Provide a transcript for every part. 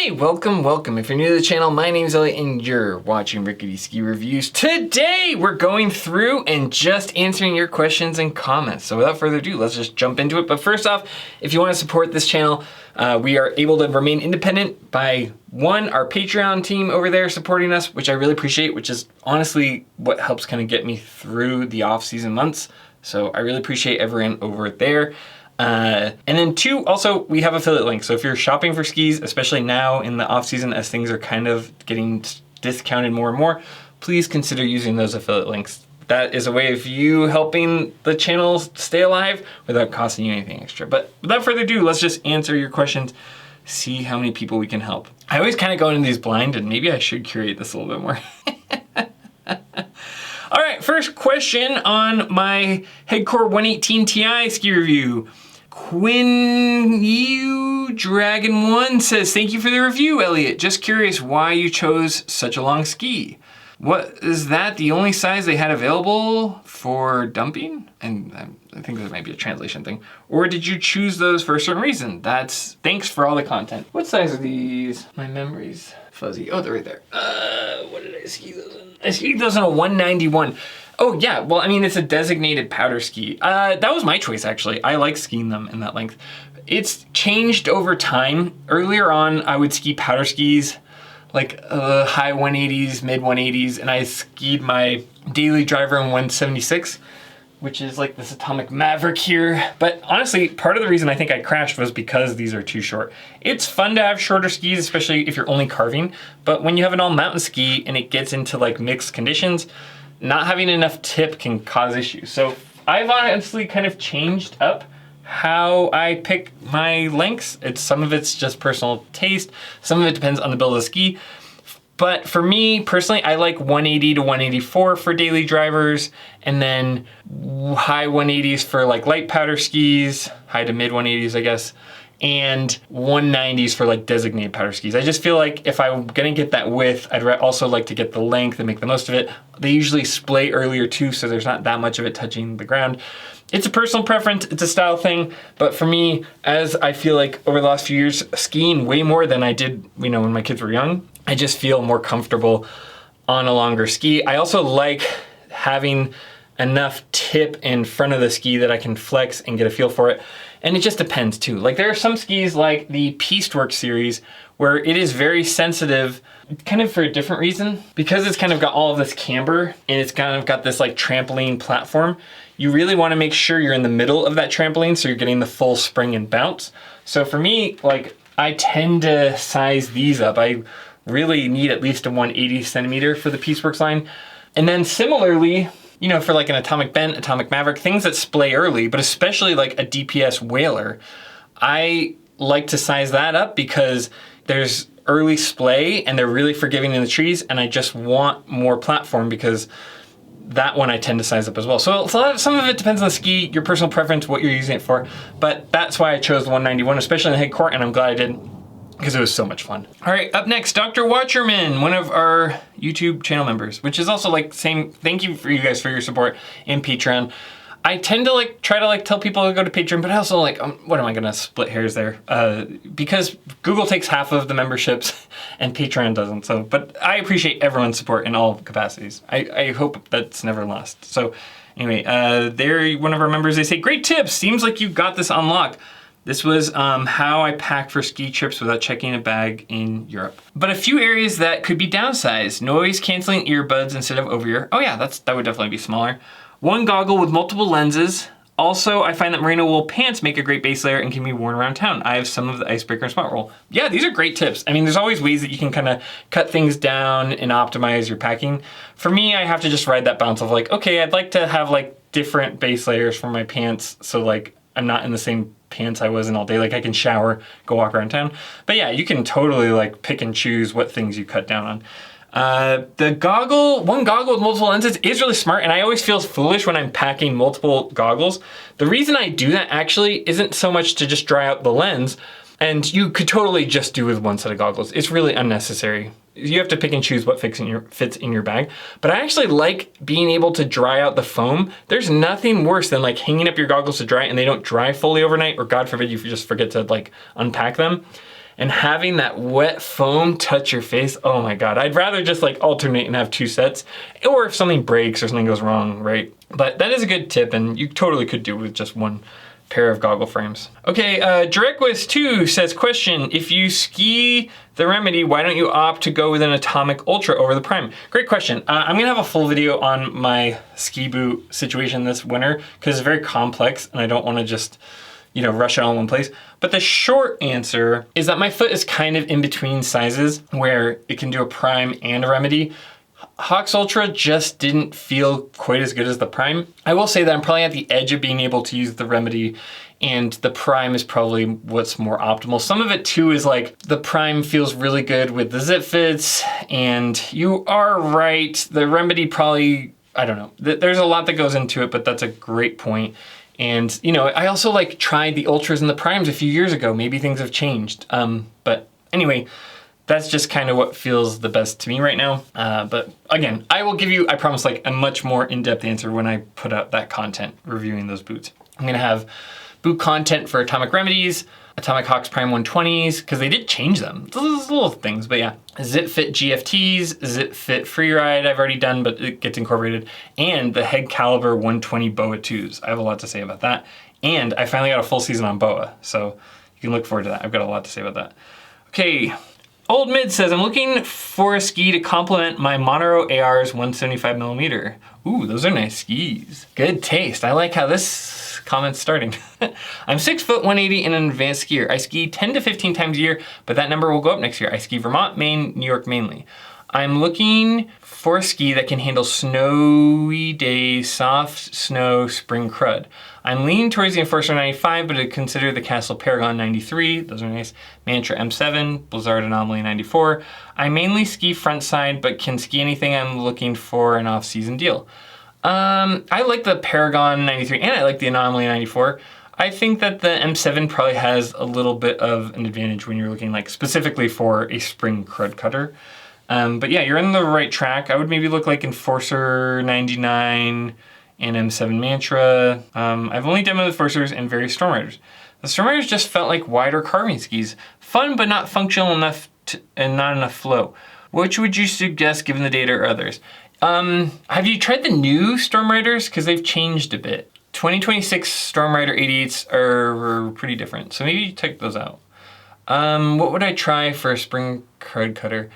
Hey, welcome. If you're new to the channel, my name's Elliott and you're watching Rickety Ski Reviews. Today, we're going through and just answering your questions and comments. So without further ado, let's just jump into it. But first off, if you want to support this channel, we are able to remain independent by one, our Patreon team over there supporting us, which I really appreciate, which is honestly what helps kind of get me through the off-season months. So I really appreciate everyone over there. And then two, also we have affiliate links. So if you're shopping for skis, especially now in the off season as things are kind of getting discounted more and more, please consider using those affiliate links. That is a way of you helping the channel stay alive without costing you anything extra. But without further ado, let's just answer your questions, see how many people we can help. I always kind of go into these blind and maybe I should curate this a little bit more. All right, first question on my Headcore 118 Ti ski review. Quinn You Dragon 1 says, thank you for the review, Elliott. Just curious why you chose such a long ski. What is that the only size they had available for dumping? And I think that might be a translation thing. Or did you choose those for a certain reason? Thanks for all the content. What size are these? My memory's fuzzy. Oh, they're right there. What did I ski those in? I skied those in a 191. Oh yeah, well, I mean, it's a designated powder ski. That was my choice, actually. I like skiing them in that length. It's changed over time. Earlier on, I would ski powder skis, like high 180s, mid 180s, and I skied my daily driver in 176, which is like this Atomic Maverick here. But honestly, part of the reason I think I crashed was because these are too short. It's fun to have shorter skis, especially if you're only carving, but when you have an all mountain ski and it gets into like mixed conditions, not having enough tip can cause issues. So I've honestly kind of changed up how I pick my lengths. Some of it's just personal taste. Some of it depends on the build of the ski. But for me personally, I like 180 to 184 for daily drivers, and then high 180s for like light powder skis, high to mid 180s, I guess, and 190s for like designated powder skis. I just feel like if I'm gonna get that width, I'd also like to get the length and make the most of it. They usually splay earlier too, so there's not that much of it touching the ground. It's a personal preference, it's a style thing, but for me, as I feel like over the last few years, skiing way more than I did, when my kids were young, I just feel more comfortable on a longer ski. I also like having enough tip in front of the ski that I can flex and get a feel for it. And it just depends too. Like there are some skis like the Pisteworks series where it is very sensitive, kind of for a different reason. Because it's kind of got all of this camber and it's kind of got this like trampoline platform, you really want to make sure you're in the middle of that trampoline so you're getting the full spring and bounce. So for me, like I tend to size these up. I really need at least a 180 centimeter for the Pisteworks line. And then similarly, for like an Atomic Bent, Atomic Maverick, things that splay early, but especially like a DPS Whaler, I like to size that up because there's early splay and they're really forgiving in the trees, and I just want more platform because that one I tend to size up as well. So some of it depends on the ski, your personal preference, what you're using it for, but that's why I chose the 191, especially in the Headcore, and I'm glad I did, because it was so much fun. All right, up next, Dr. Watcherman, one of our YouTube channel members, which is also like thank you for you guys for your support in Patreon. I tend to try to tell people to go to Patreon, but I also what am I gonna split hairs there? Because Google takes half of the memberships and Patreon doesn't. So, but I appreciate everyone's support in all capacities. I hope that's never lost. So anyway, they're one of our members. They say, great tips. Seems like you got this unlocked. This was how I pack for ski trips without checking a bag in Europe. But a few areas that could be downsized. Noise canceling earbuds instead of over-ear. Oh yeah, that would definitely be smaller. One goggle with multiple lenses. Also, I find that merino wool pants make a great base layer and can be worn around town. I have some of the Icebreaker and Smart Roll. Yeah, these are great tips. I mean, there's always ways that you can kind of cut things down and optimize your packing. For me, I have to just ride that balance of okay, I'd like to have different base layers for my pants so I'm not in the same pants I was in all day. I can shower, go walk around town. But yeah, you can totally pick and choose what things you cut down on. The one goggle with multiple lenses is really smart, and I always feel foolish when I'm packing multiple goggles. The reason I do that actually isn't so much to just dry out the lens, and you could totally just do with one set of goggles. It's really unnecessary. You have to pick and choose what fits in your bag. But I actually like being able to dry out the foam. There's nothing worse than hanging up your goggles to dry and they don't dry fully overnight, or God forbid you just forget to unpack them. and having that wet foam touch your face, oh my God. I'd rather just like alternate and have 2 sets, or if something breaks or something goes wrong, right? But that is a good tip, and you totally could do it with just 1 pair of goggle frames. Okay, Directwist2 says, question, if you ski the Remedy, why don't you opt to go with an Atomic Ultra over the Prime? Great question. I'm gonna have a full video on my ski boot situation this winter because it's very complex and I don't wanna just, you know, rush it all in one place. But the short answer is that my foot is kind of in between sizes where it can do a Prime and a Remedy. Hawx Ultra just didn't feel quite as good as the Prime. I will say that I'm probably at the edge of being able to use the Remedy, and the Prime is probably what's more optimal. Some of it too is like the Prime feels really good with the zip fits, and you are right, the Remedy probably, I don't know, there's a lot that goes into it, but that's a great point. And you know, I also like tried the Ultras and the Primes a few years ago. Maybe things have changed. But anyway, that's just kind of what feels the best to me right now. But again, I will give you, I promise, like a much more in-depth answer when I put out that content reviewing those boots. I'm gonna have boot content for Atomic Remedies, Atomic Hawx Prime 120s, because they did change them. Those little things, but yeah. Zip Fit GFTs, Zip Fit Freeride I've already done, but it gets incorporated, and the Head Caliber 120 BOA 2s. I have a lot to say about that. And I finally got a full season on BOA, so you can look forward to that. I've got a lot to say about that. Okay. Old Mid says, I'm looking for a ski to complement my Montero AR's 175mm. Ooh, those are nice skis. Good taste. I like how this comment's starting. I'm 6 foot 180 and an advanced skier. I ski 10 to 15 times a year, but that number will go up next year. I ski Vermont, Maine, New York mainly. I'm looking for a ski that can handle snowy days, soft snow, spring crud. I'm leaning towards the Enforcer 95, but I'd consider the Castle Paragon 93, those are nice, Mantra M7, Blizzard Anomaly 94. I mainly ski front side, but can ski anything. I'm looking for an off-season deal. I like the Paragon 93 and I like the Anomaly 94. I think that the M7 probably has a little bit of an advantage when you're looking like specifically for a spring crud cutter. But yeah, you're on the right track. I would maybe look like Enforcer 99 and M7 Mantra. I've only demoed the Enforcers and various Storm Riders. The Storm Riders just felt like wider carving skis. Fun, but not functional enough and not enough flow. Which would you suggest given the data or others? Have you tried the new Storm Riders? Because they've changed a bit. 2026 Storm Rider 88s are pretty different. So maybe check those out. What would I try for a spring crud cutter?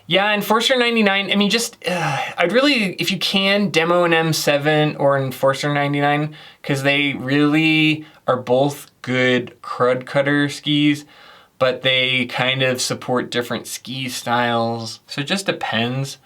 Yeah, Enforcer 99, I mean, just, I'd really, if you can, demo an M7 or Enforcer 99, because they really are both good crud cutter skis, but they kind of support different ski styles. So it just depends.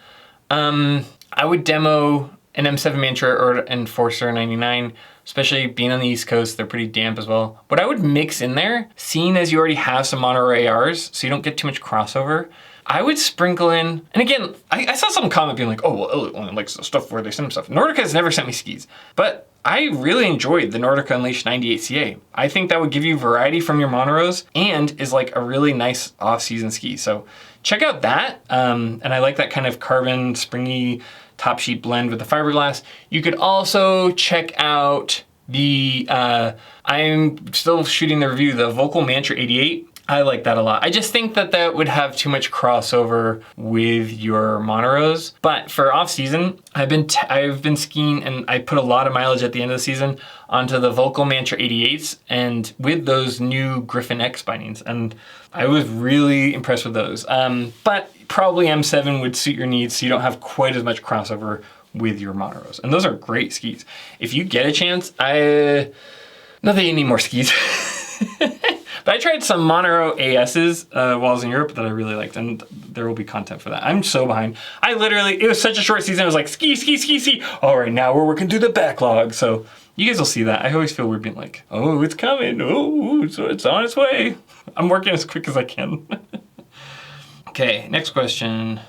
I would demo an M7 Mantra or Enforcer 99, especially being on the East Coast, they're pretty damp as well. What I would mix in there, seeing as you already have some Montero ARs, so you don't get too much crossover, I would sprinkle in, and again, I saw some comment being like, oh, well, Elliott only likes the stuff where they send him stuff. Nordica has never sent me skis, but I really enjoyed the Nordica Unleashed 98CA. I think that would give you variety from your Monteros and is like a really nice off-season ski. So check out that, and I like that kind of carbon, springy top sheet blend with the fiberglass. You could also check out the, I'm still shooting the review, the Volkl Mantra 88. I like that a lot. I just think that that would have too much crossover with your Monteros. But for off season, I've been skiing and I put a lot of mileage at the end of the season onto the Volkl Mantra 88s and with those new Griffin X bindings. And I was really impressed with those. But probably M7 would suit your needs so you don't have quite as much crossover with your Monteros. And those are great skis. If you get a chance, not that you need more skis. But I tried some Montero ASs while I was in Europe that I really liked, and there will be content for that. I'm so behind. It was such a short season, I was like, ski, ski, ski, ski. All right, now we're working through the backlog. So you guys will see that. I always feel weird being like, oh, it's coming. Oh, it's on its way. I'm working as quick as I can. Okay, next question.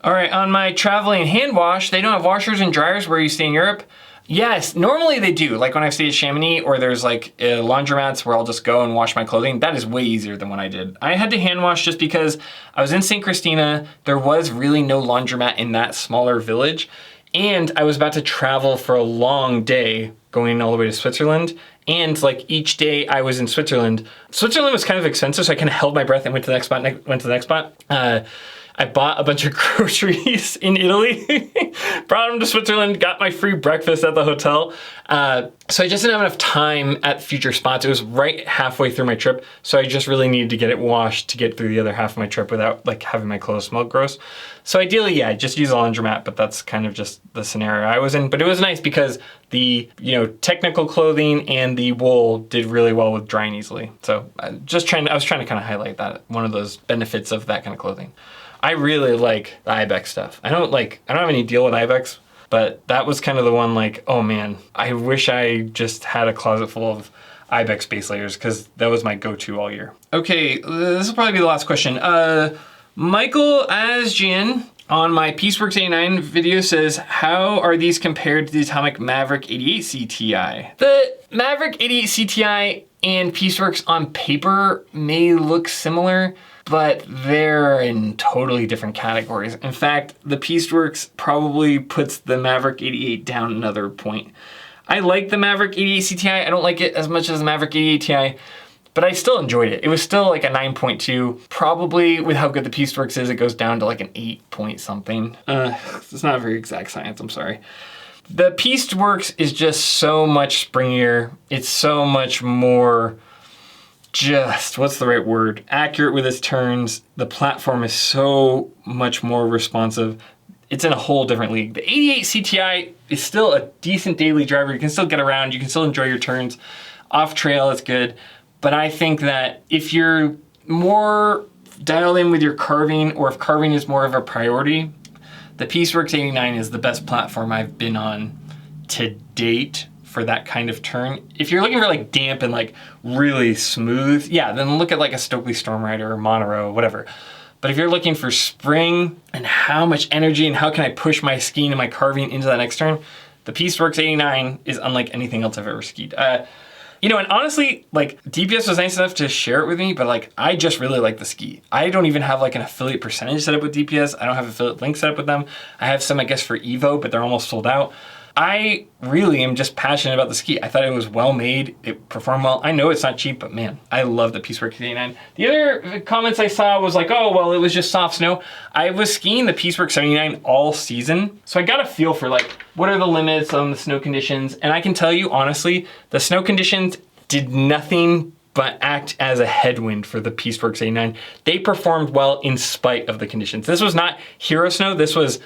All right, on my traveling hand wash, they don't have washers and dryers where you stay in Europe. Yes, normally they do. Like when I've stayed at Chamonix or there's like laundromats where I'll just go and wash my clothing. That is way easier than what I did. I had to hand wash just because I was in St. Christina. There was really no laundromat in that smaller village. And I was about to travel for a long day going all the way to Switzerland. And like each day I was in Switzerland. Switzerland was kind of expensive, so I kind of held my breath and went to the next spot, went to the next spot. I bought a bunch of groceries in Italy, brought them to Switzerland, got my free breakfast at the hotel. So I just didn't have enough time at future spots. It was right halfway through my trip, so I just really needed to get it washed to get through the other half of my trip without like having my clothes smell gross. So ideally, yeah, just use a laundromat, but that's kind of just the scenario I was in. But it was nice because the, technical clothing and the wool did really well with drying easily. So I was trying to kind of highlight that, one of those benefits of that kind of clothing. I really like the Ibex stuff. I don't have any deal with Ibex, but that was kind of the one like, oh man, I wish I just had a closet full of Ibex base layers because that was my go-to all year. Okay, this will probably be the last question. Michael Asjian on my Pisteworks 89 video says, how are these compared to the Atomic Maverick 88C Ti? The Maverick 88C Ti and Pisteworks on paper may look similar, but they're in totally different categories. In fact, the Pisteworks probably puts the Maverick 88 down another point. I like the Maverick 88C Ti. I don't like it as much as the Maverick 88 Ti, but I still enjoyed it. It was still like a 9.2. Probably with how good the Pisteworks is, it goes down to like an 8 point something. It's not a very exact science, I'm sorry. The Pisteworks is just so much springier. It's so much more what's the right word? Accurate with its turns. The platform is so much more responsive. It's in a whole different league. The 88C Ti is still a decent daily driver. You can still get around. You can still enjoy your turns. Off trail, it's good. But I think that if you're more dialed in with your carving, or if carving is more of a priority, the Pisteworks 89 is the best platform I've been on to date for that kind of turn. If you're looking for like damp and like really smooth, yeah, then look at like a Stockli Stormrider or Monero, whatever. But if you're looking for spring and how much energy and how can I push my skiing and my carving into that next turn, the Pisteworks 89 is unlike anything else I've ever skied. And honestly, like DPS was nice enough to share it with me, but like I just really like the ski. I don't even have like an affiliate percentage set up with DPS. I don't have affiliate links set up with them. I have some, I guess, for Evo, but they're almost sold out. I really am just passionate about the ski. I thought it was well made, it performed well. I know it's not cheap, but man, I love the Pisteworks 89. The other comments I saw was like, oh, well, it was just soft snow. I was skiing the Pisteworks 79 all season, so I got a feel for like, what are the limits on the snow conditions? And I can tell you, honestly, the snow conditions did nothing but act as a headwind for the Pisteworks 89. They performed well in spite of the conditions. This was not hero snow, this was,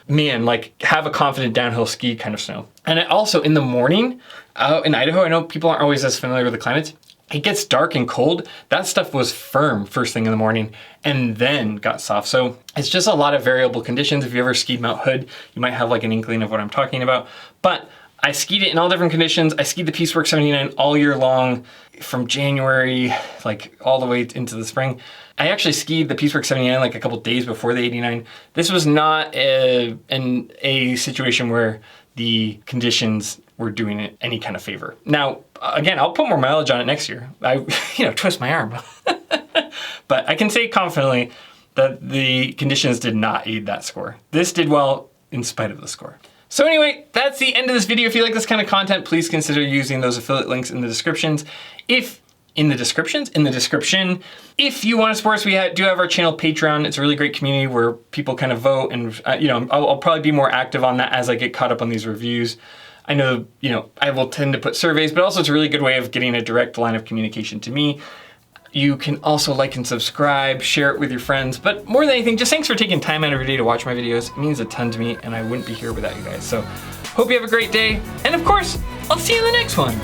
man, like have a confident downhill ski kind of snow. And it also in the morning out in Idaho, I know people aren't always as familiar with the climate. It gets dark and cold. That stuff was firm first thing in the morning and then got soft. So it's just a lot of variable conditions. If you ever skied Mount Hood, you might have like an inkling of what I'm talking about. But I skied it in all different conditions. I skied the Pisteworks 79 all year long from January, like all the way into the spring. I actually skied the Pisteworks 79 like a couple days before the 89. This was not a situation where the conditions were doing it any kind of favor. Now, again, I'll put more mileage on it next year. I, twist my arm. But I can say confidently that the conditions did not aid that score. This did well in spite of the score. So anyway, that's the end of this video. If you like this kind of content, please consider using those affiliate links in the descriptions. In the description. If you want to support us, we do have our channel Patreon. It's a really great community where people kind of vote, and I'll probably be more active on that as I get caught up on these reviews. I know, I will tend to put surveys, but also it's a really good way of getting a direct line of communication to me. You can also like and subscribe, share it with your friends, but more than anything, just thanks for taking time out of your day to watch my videos. It means a ton to me, and I wouldn't be here without you guys. So hope you have a great day, and of course, I'll see you in the next one.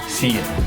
See ya.